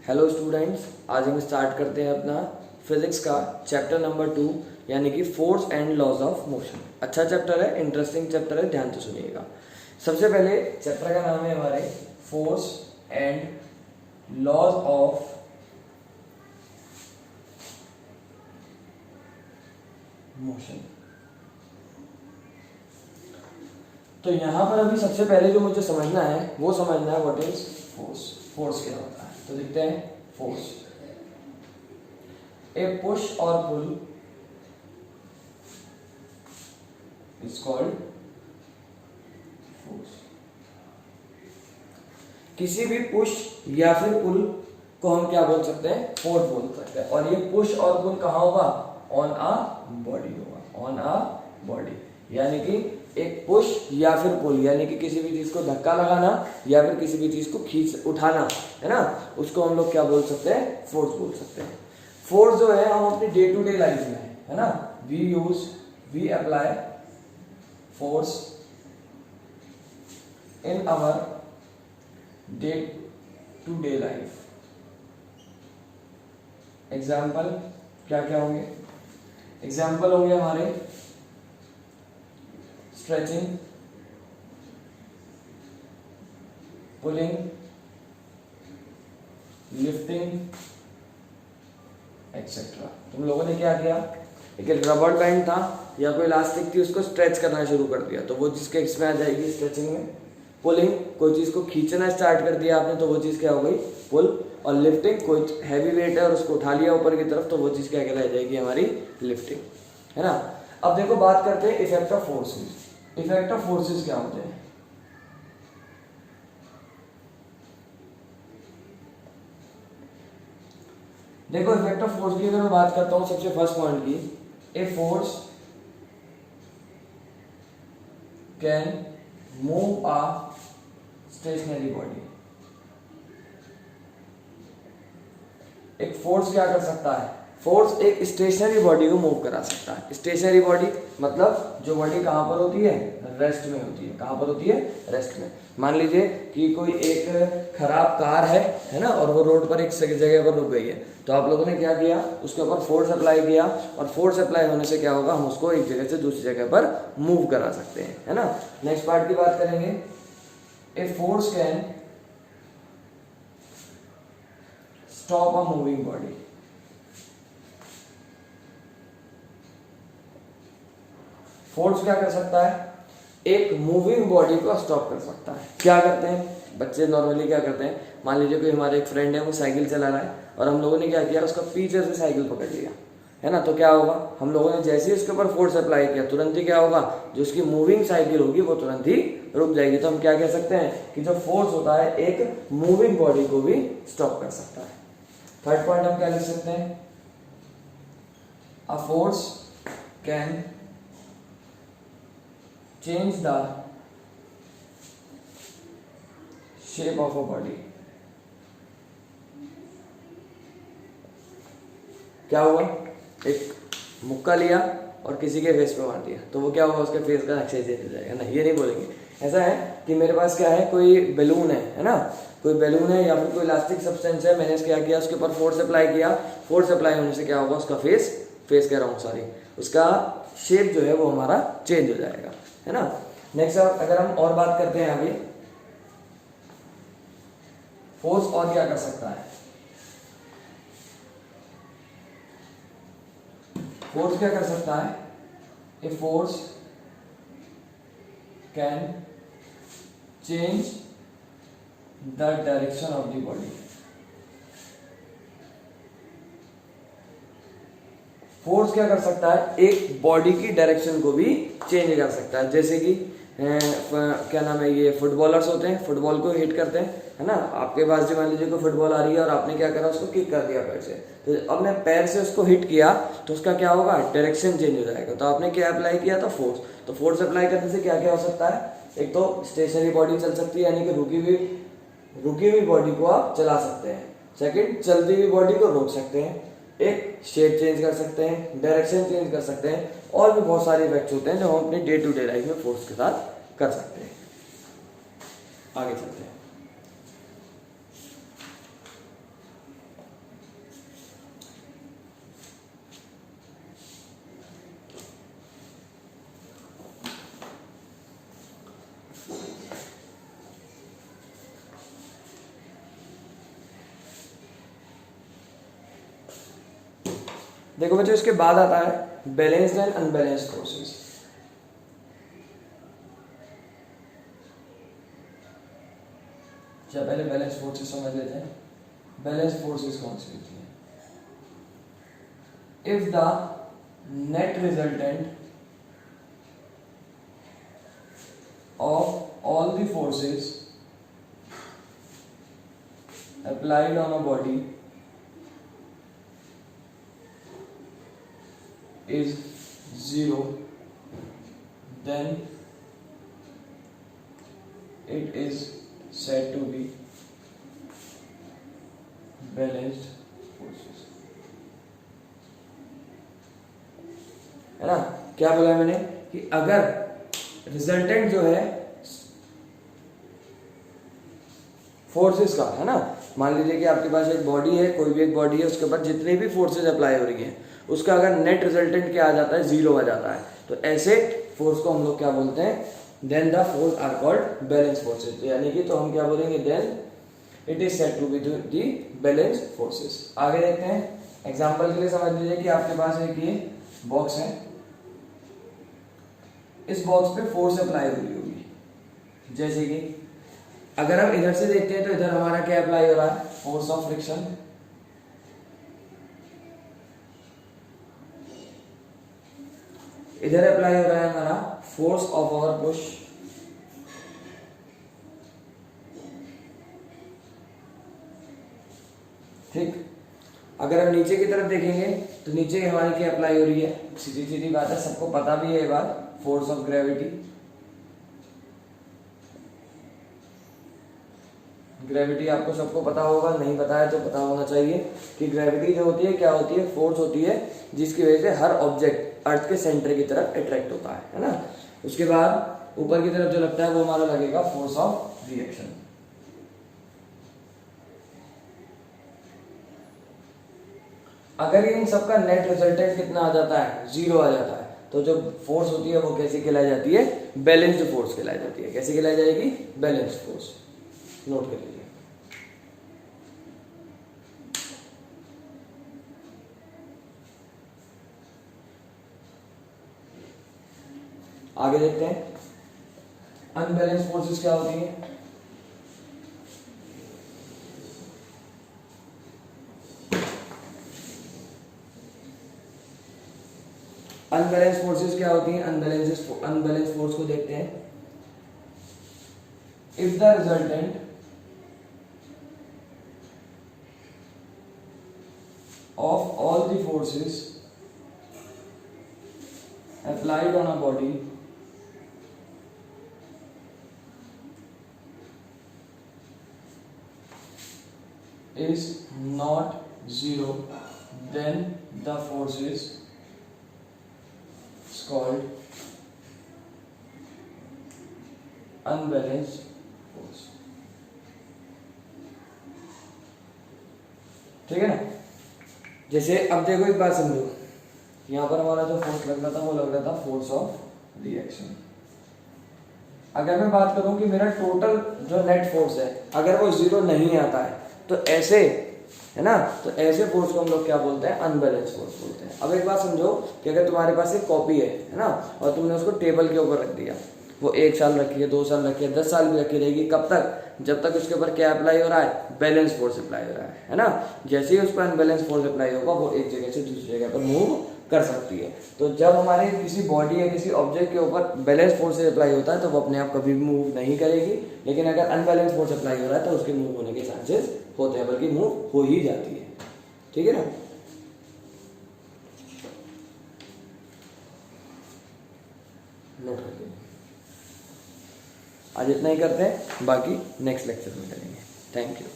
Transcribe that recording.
Hello students, आज हम start करते हैं अपना फिजिक्स का चैप्टर नंबर 2 यानी कि force and laws of motion. अच्छा चैप्टर है, इंटरेस्टिंग चैप्टर है, ध्यान से सुनिएगा। सबसे पहले चैप्टर का नाम है हमारे force and laws of motion. तो यहां पर अभी सबसे पहले जो मुझे समझना है वो समझना है व्हाट इज फोर्स। फोर्स क्या होता है तो देखते हैं। फोर्स ए पुश और पुल इज कॉल्ड फोर्स। किसी भी पुश या फिर पुल को हम क्या बोल सकते हैं, फोर्स बोल सकते हैं। और ये पुश और पुल कहां होगा, ऑन आ बॉडी होगा, ऑन आ बॉडी। यानी कि एक पुश या फिर पुल यानी कि किसी भी चीज को धक्का लगाना या फिर किसी भी चीज को खींच उठाना है ना, उसको हम लोग क्या बोल सकते हैं, फोर्स बोल सकते हैं। फोर्स जो है हम अपनी डे टू डे लाइफ में है ना, we apply force in our day to day life. Example क्या क्या होंगे, एग्जाम्पल होंगे हमारे स्ट्रेचिंग, पुलिंग, लिफ्टिंग एक्सेट्रा। तुम लोगों ने क्या किया, एक रबर बैंड था या कोई इलास्टिक थी, उसको स्ट्रेच करना शुरू कर दिया तो वो चीज किसमें आ जाएगी, स्ट्रेचिंग में। पुलिंग, कोई चीज को खींचना स्टार्ट कर दिया आपने तो वो चीज क्या हो गई, पुल। और लिफ्टिंग, कोई हैवी वेट है और उसको उठा लिया ऊपर की तरफ तो वो चीज क्या कहलाई जाएगी, हमारी लिफ्टिंग, है ना। अब देखो बात करते हैं effect of forces. Effect of forces क्या होते हैं, देखो इफेक्ट ऑफ फोर्स की अगर मैं बात करता हूं सबसे फर्स्ट पॉइंट की, a force can move a stationary body. एक फोर्स क्या कर सकता है, फोर्स एक स्टेशनरी बॉडी को मूव करा सकता है। स्टेशनरी बॉडी मतलब जो बॉडी कहां पर होती है, रेस्ट में होती है। कहां पर होती है, रेस्ट में। मान लीजिए कि कोई एक खराब कार है ना, और वो रोड पर एक जगह पर रुक गई है तो आप लोगों ने क्या किया, उसके ऊपर फोर्स अप्लाई किया और फोर्स अप्लाई होने से क्या होगा, हम उसको एक जगह से दूसरी जगह पर मूव करा सकते हैं, है ना। नेक्स्ट पार्ट की बात करेंगे, ए force can stop a moving body. Force क्या कर सकता है, एक मूविंग बॉडी को स्टॉप कर सकता है। क्या करते हैं बच्चे नॉर्मली क्या करते हैं, मान लीजिए कोई हमारे एक फ्रेंड है वो साइकिल चला रहा है और हम लोगों ने क्या किया, उसका पीछे से साइकिल पकड़ लिया, है ना। तो क्या होगा, हम लोगों ने जैसे ही उसके ऊपर फोर्स अप्लाई किया तुरंत ही क्या होगा, जो उसकी मूविंग साइकिल होगी वो तुरंत ही रुक जाएगी। तो हम क्या कह सकते हैं कि जो फोर्स होता है एक मूविंग बॉडी को भी स्टॉप कर सकता है। थर्ड पॉइंट हम क्या लिख सकते हैं, a force can change the shape of a body। क्या हुआ, एक मुक्का लिया और किसी के फेस पे मार दिया तो वो क्या होगा, उसके फेस का नक्शा चेंज हो जाएगा ना, ये नहीं बोलेंगे। ऐसा है कि मेरे पास क्या है, कोई बैलून है ना, कोई बैलून है या फिर कोई इलास्टिक सब्सटेंस है, मैंने क्या किया, उसके ऊपर फोर्स अप्लाई किया, फोर्स अप्लाई होने से क्या होगा, उसका फेस कह रहा हूँ सॉरी, उसका शेप जो है वो हमारा चेंज हो जाएगा, है ना। नेक्स्ट अगर हम और बात करते हैं आगे, फोर्स और क्या कर सकता है, फोर्स क्या कर सकता है, ए force can change the direction of the body. Force क्या कर सकता है, एक बॉडी की डायरेक्शन को भी चेंज कर सकता है। जैसे कि क्या नाम है, ये फुटबॉलर्स होते हैं, फुटबॉल को हिट करते हैं, है ना। आपके पास जो मान लीजिए कोई फुटबॉल आ रही है और आपने क्या करा, उसको किक कर दिया पैर से, तो आपने पैर से उसको हिट किया तो उसका क्या होगा, डायरेक्शन चेंज हो जाएगा। तो आपने क्या अप्लाई किया था, फोर्स। तो फोर्स अप्लाई करने से क्या क्या हो सकता है, एक तो स्टेशनरी बॉडी चल सकती है यानी कि रुकी हुई बॉडी को आप चला सकते हैं। सेकेंड, चलती हुई बॉडी को रोक सकते हैं। एक, शेप चेंज कर सकते हैं, डायरेक्शन चेंज कर सकते हैं, और भी बहुत सारे इफेक्ट्स होते हैं जो हम अपनी डे टू डे लाइफ में फोर्स के साथ कर सकते हैं। आगे चलते हैं। देखो बच्चों इसके बाद आता है बैलेंस्ड एंड अनबैलेंस्ड फोर्सेस। अच्छा पहले बैलेंस फोर्सेस समझ लेते हैं। बैलेंस फोर्सेस कौन सी होती है? If the net resultant of all the forces applied on a body is zero, then it is said to be balanced forces। है ना? क्या बोला है मैंने कि अगर रिजल्टेंट जो है फोर्सेस का, है ना, मान लीजिए कि आपके पास एक बॉडी है, कोई भी एक बॉडी है, उसके ऊपर जितने भी फोर्सेस अप्लाई हो रही हैं उसका अगर नेट रिजल्टेंट क्या आ जाता है, जीरो आ जाता है, तो ऐसे फोर्स को हम लोग क्या बोलते हैं? Then the force are called balance forces. यानी कि तो हम क्या बोलेंगे? Then it is said to be the balance forces. आगे देखते हैं। एग्जांपल के लिए समझ लीजिए कि आपके पास एक ये बॉक्स है, इस बॉक्स पे फोर्स अप्लाई हुई होगी। जैसे कि अगर हम इधर से देखते हैं तो इधर हमारा क्या अप्लाई हो रहा है? Force of friction. इधर अप्लाई हो रहा है हमारा फोर्स ऑफ आवर पुश। ठीक। अगर हम नीचे की तरफ देखेंगे तो नीचे हमारी क्या अप्लाई हो रही है? सीधी सीधी बात है, सबको पता भी है ये बात, फोर्स ऑफ ग्रेविटी। ग्रेविटी आपको सबको पता होगा, नहीं पता है तो पता होना चाहिए कि ग्रेविटी जो होती है क्या होती है? फोर्स होती है जिसकी वजह से हर ऑब्जेक्ट अर्थ के सेंटर की तरफ अट्रैक्ट होता है ना। उसके बाद ऊपर की तरफ जो लगता है वो हमारा लगेगा फोर्स ऑफ रिएक्शन। अगर इन सबका नेट रिजल्टेंट कितना आ जाता है? जीरो आ जाता है, तो जो फोर्स होती है वो कैसी कहलाई जाती है? बैलेंस्ड फोर्स कहलाई जाती है। कैसी कहलाई जाएगी? Balanced force. नोट कर लीजिए। आगे देखते हैं अनबैलेंस्ड फोर्सेस क्या होती है। अनबैलेंस फोर्सेस क्या होती हैं? अनबैलेंस फोर्स को देखते हैं। If the resultant of all the forces applied on a body is not zero, then the force is called unbalanced force। ठीक है ना? जैसे अब देखो एक बात समझो, यहाँ पर हमारा जो फोर्स लग रहा था वो लग रहा था फोर्स ऑफ रिएक्शन। अगर मैं बात करूं कि मेरा टोटल जो नेट फोर्स है अगर वो जीरो नहीं आता है तो ऐसे, है ना, तो ऐसे फोर्स को हम लोग क्या बोलते हैं? अनबैलेंस फोर्स बोलते हैं। अब एक बात समझो कि अगर तुम्हारे पास एक कॉपी है ना, और तुमने उसको टेबल के ऊपर रख दिया, वो 1 साल रखी है, 2 साल रखी है, 10 साल भी रखी रहेगी, कब तक? जब तक उसके ऊपर क्या अप्लाई हो रहा है? बैलेंस फोर्स अप्लाई हो रहा है ना। जैसे ही उस पर अनबैलेंस फोर्स अप्लाई होगा वो एक जगह से दूसरी जगह पर मूव कर सकती है। तो जब हमारे किसी बॉडी या किसी ऑब्जेक्ट के ऊपर बैलेंस फोर्स अप्लाई होता है तो वो अपने आप कभी भी मूव नहीं करेगी, लेकिन अगर अनबैलेंस फोर्स अप्लाई हो रहा है तो उसके मूव होने के चांसेस होते हैं, बल्कि मूव हो ही जाती है। ठीक है ना? नोट कर लीजिए। आज इतना ही करते हैं, बाकी नेक्स्ट लेक्चर में करेंगे। Thank you.